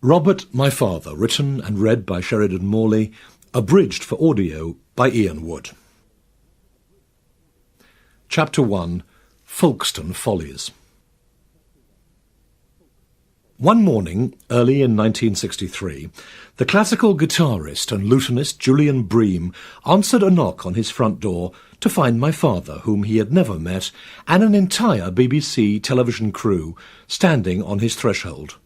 Robert, My Father, written and read by Sheridan Morley, abridged for audio by Ian Wood. Chapter 1. Folkestone Follies. One morning, early in 1963, the classical guitarist and lutenist Julian Bream answered a knock on his front door to find my father, whom he had never met, and an entire BBC television crew standing on his threshold.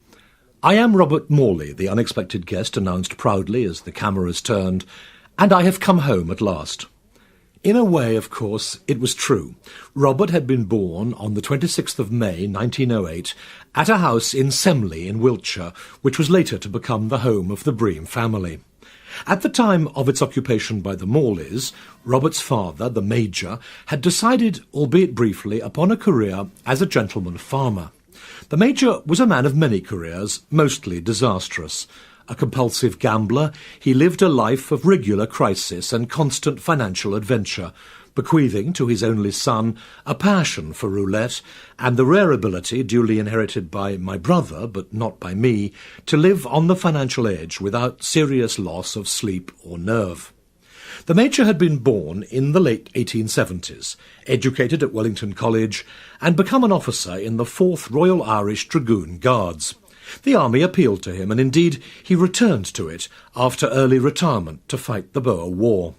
"I am Robert Morley," the unexpected guest announced proudly as the cameras turned, "and I have come home at last." In a way, of course, it was true. Robert had been born on the 26th of May, 1908, at a house in Semley in Wiltshire, which was later to become the home of the Bream family. At the time of its occupation by the Morleys, Robert's father, the Major, had decided, albeit briefly, upon a career as a gentleman farmer. The Major was a man of many careers, mostly disastrous. A compulsive gambler, he lived a life of regular crisis and constant financial adventure, bequeathing to his only son a passion for roulette and the rare ability, duly inherited by my brother, but not by me, to live on the financial edge without serious loss of sleep or nerve. The Major had been born in the late 1870s, educated at Wellington College, and become an officer in the 4th Royal Irish Dragoon Guards. The army appealed to him, and indeed he returned to it after early retirement to fight the Boer War.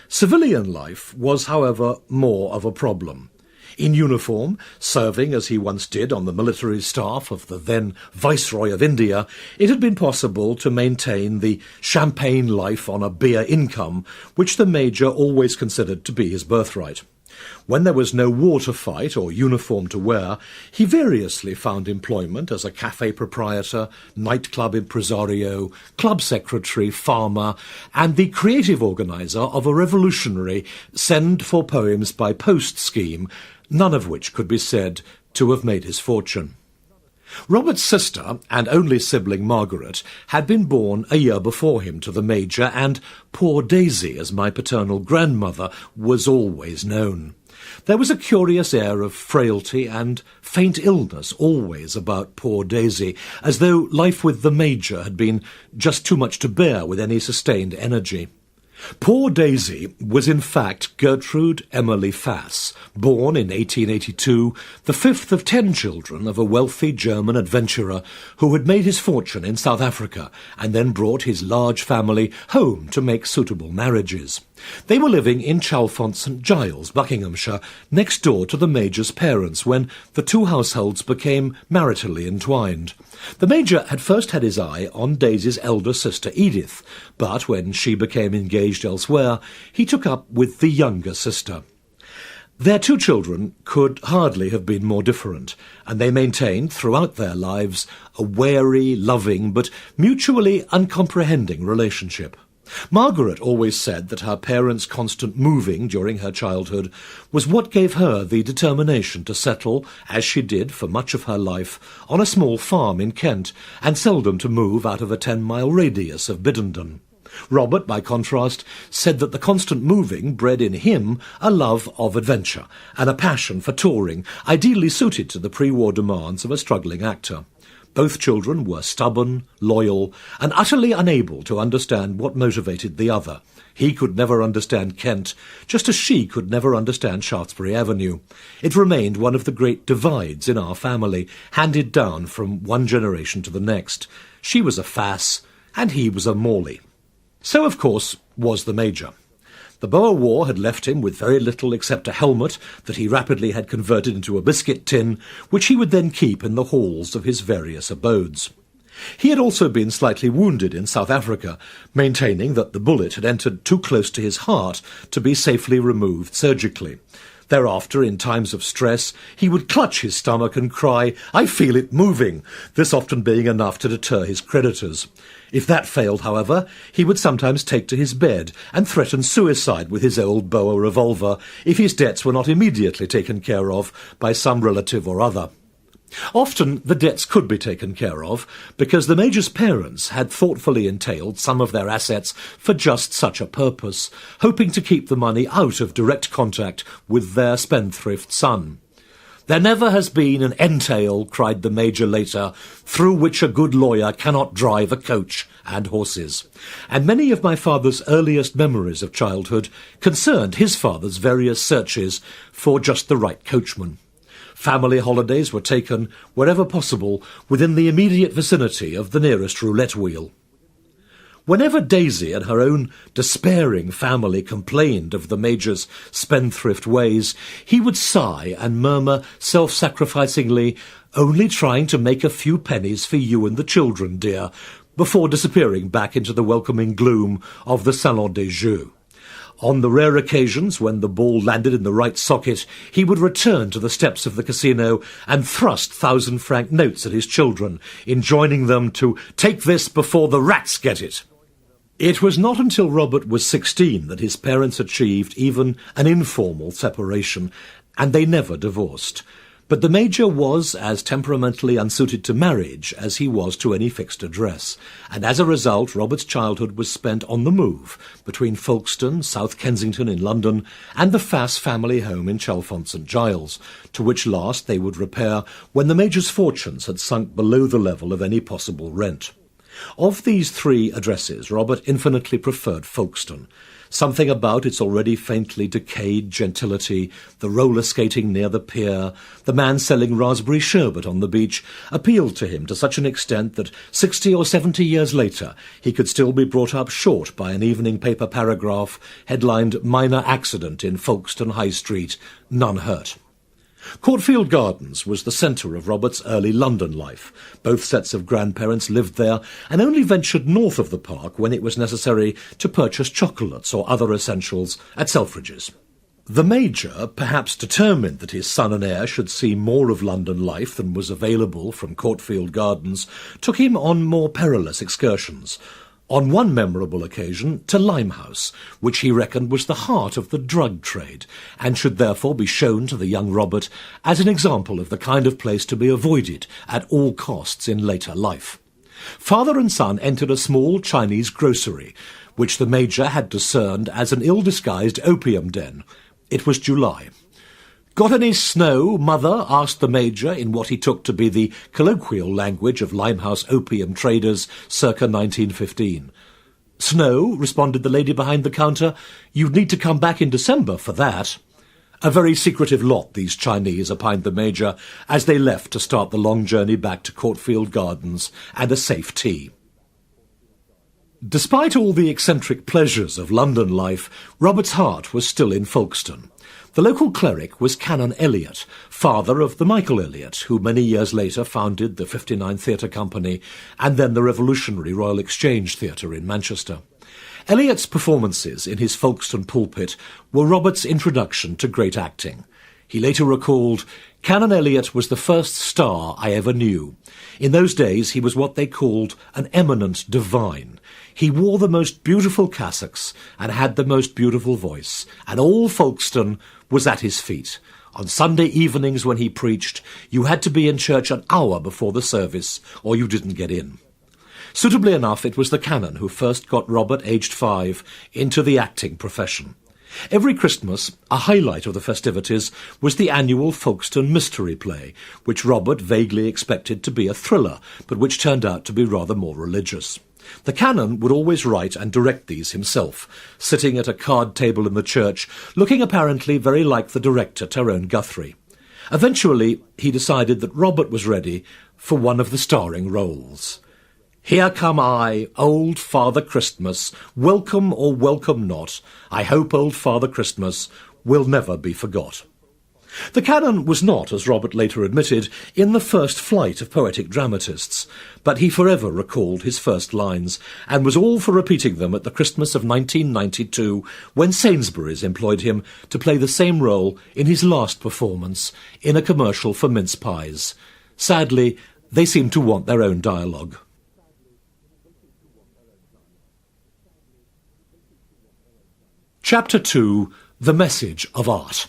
Civilian life was, however, more of a problem. In uniform, serving as he once did on the military staff of the then Viceroy of India, it had been possible to maintain the champagne life on a beer income, which the Major always considered to be his birthright. When there was no war to fight or uniform to wear, he variously found employment as a cafe proprietor, nightclub impresario, club secretary, farmer, and the creative organizer of a revolutionary Send for Poems by Post scheme, none of which could be said to have made his fortune. Robert's sister and only sibling Margaret had been born a year before him to the Major, and poor Daisy, as my paternal grandmother was always known. There was a curious air of frailty and faint illness always about poor Daisy, as though life with the Major had been just too much to bear with any sustained energy. Poor Daisy was in fact Gertrude Emily Fass, born in 1882, the 5th of 10 children of a wealthy German adventurer who had made his fortune in South Africa and then brought his large family home to make suitable marriages. They were living in Chalfont St Giles, Buckinghamshire, next door to the Major's parents, when the two households became maritally entwined. The Major had first had his eye on Daisy's elder sister Edith, but when she became engaged elsewhere, he took up with the younger sister. Their two children could hardly have been more different, and they maintained throughout their lives a wary, loving, but mutually uncomprehending relationship. Margaret always said that her parents' constant moving during her childhood was what gave her the determination to settle, as she did for much of her life, on a small farm in Kent, and seldom to move out of a 10-mile radius of Biddenden. Robert, by contrast, said that the constant moving bred in him a love of adventure and a passion for touring, ideally suited to the pre-war demands of a struggling actor. Both children were stubborn, loyal, and utterly unable to understand what motivated the other. He could never understand Kent, just as she could never understand Shaftesbury Avenue. It remained one of the great divides in our family, handed down from one generation to the next. She was a Fass, and he was a Morley. So, of course, was the Major. The Boer War had left him with very little except a helmet that he rapidly had converted into a biscuit tin, which he would then keep in the halls of his various abodes. He had also been slightly wounded in South Africa, maintaining that the bullet had entered too close to his heart to be safely removed surgically. Thereafter, in times of stress, he would clutch his stomach and cry, "I feel it moving," this often being enough to deter his creditors. If that failed, however, he would sometimes take to his bed and threaten suicide with his old Boer revolver if his debts were not immediately taken care of by some relative or other. Often the debts could be taken care of, because the Major's parents had thoughtfully entailed some of their assets for just such a purpose, hoping to keep the money out of direct contact with their spendthrift son. "There never has been an entail," cried the Major later, "through which a good lawyer cannot drive a coach and horses." And many of my father's earliest memories of childhood concerned his father's various searches for just the right coachman. Family holidays were taken, wherever possible, within the immediate vicinity of the nearest roulette wheel. Whenever Daisy and her own despairing family complained of the Major's spendthrift ways, he would sigh and murmur self-sacrificingly, "Only trying to make a few pennies for you and the children, dear," before disappearing back into the welcoming gloom of the Salon des Jeux. On the rare occasions when the ball landed in the right socket, he would return to the steps of the casino and thrust 1,000-franc notes at his children, enjoining them to take this before the rats get it. It was not until Robert was 16 that his parents achieved even an informal separation, and they never divorced. But the Major was as temperamentally unsuited to marriage as he was to any fixed address, and as a result Robert's childhood was spent on the move between Folkestone, South Kensington in London, and the Fass family home in Chalfont St Giles, to which last they would repair when the Major's fortunes had sunk below the level of any possible rent. Of these three addresses, Robert infinitely preferred Folkestone. Something about its already faintly decayed gentility, the roller skating near the pier, the man selling raspberry sherbet on the beach, appealed to him to such an extent that 60 or 70 years later he could still be brought up short by an evening paper paragraph headlined "Minor Accident in Folkestone High Street, None Hurt." Courtfield Gardens was the centre of Robert's early London life. Both sets of grandparents lived there and only ventured north of the park when it was necessary to purchase chocolates or other essentials at Selfridge's. The Major, perhaps determined that his son and heir should see more of London life than was available from Courtfield Gardens, took him on more perilous excursions. On one memorable occasion to Limehouse, which he reckoned was the heart of the drug trade, and should therefore be shown to the young Robert as an example of the kind of place to be avoided at all costs in later life. Father and son entered a small Chinese grocery, which the Major had discerned as an ill-disguised opium den. It was July. "Got any snow, mother?" asked the Major in what he took to be the colloquial language of Limehouse opium traders circa 1915. "Snow?" responded the lady behind the counter. "You'd need to come back in December for that." A very secretive lot, these Chinese, opined the Major, as they left to start the long journey back to Courtfield Gardens and a safe tea. Despite all the eccentric pleasures of London life, Robert's heart was still in Folkestone. The local cleric was Canon Elliot, father of the Michael Elliot, who many years later founded the 59 Theatre Company and then the revolutionary Royal Exchange Theatre in Manchester. Elliot's performances in his Folkestone pulpit were Robert's introduction to great acting. He later recalled, "Canon Elliot was the first star I ever knew. In those days he was what they called an eminent divine. He wore the most beautiful cassocks and had the most beautiful voice, and all Folkestone was at his feet. On Sunday evenings when he preached, you had to be in church an hour before the service, or you didn't get in." Suitably enough, it was the Canon who first got Robert, aged 5, into the acting profession. Every Christmas, a highlight of the festivities was the annual Folkestone Mystery Play, which Robert vaguely expected to be a thriller, but which turned out to be rather more religious. The Canon would always write and direct these himself, sitting at a card table in the church, looking apparently very like the director, Tyrone Guthrie. Eventually, he decided that Robert was ready for one of the starring roles. "Here come I, old Father Christmas, welcome or welcome not. I hope old Father Christmas will never be forgot." The Canon was not, as Robert later admitted, in the first flight of poetic dramatists, but he forever recalled his first lines, and was all for repeating them at the Christmas of 1992, when Sainsbury's employed him to play the same role in his last performance, in a commercial for mince pies. Sadly, they seemed to want their own dialogue. Chapter 2. The Message of Art.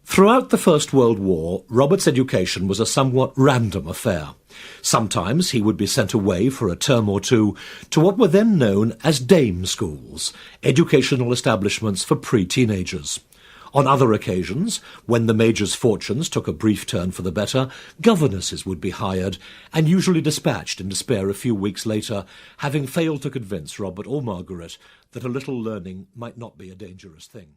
Throughout the First World War, Robert's education was a somewhat random affair. Sometimes he would be sent away for a term or two to what were then known as dame schools, educational establishments for pre-teenagers. On other occasions, when the Major's fortunes took a brief turn for the better, governesses would be hired, and usually dispatched in despair a few weeks later, having failed to convince Robert or Margaret that a little learning might not be a dangerous thing.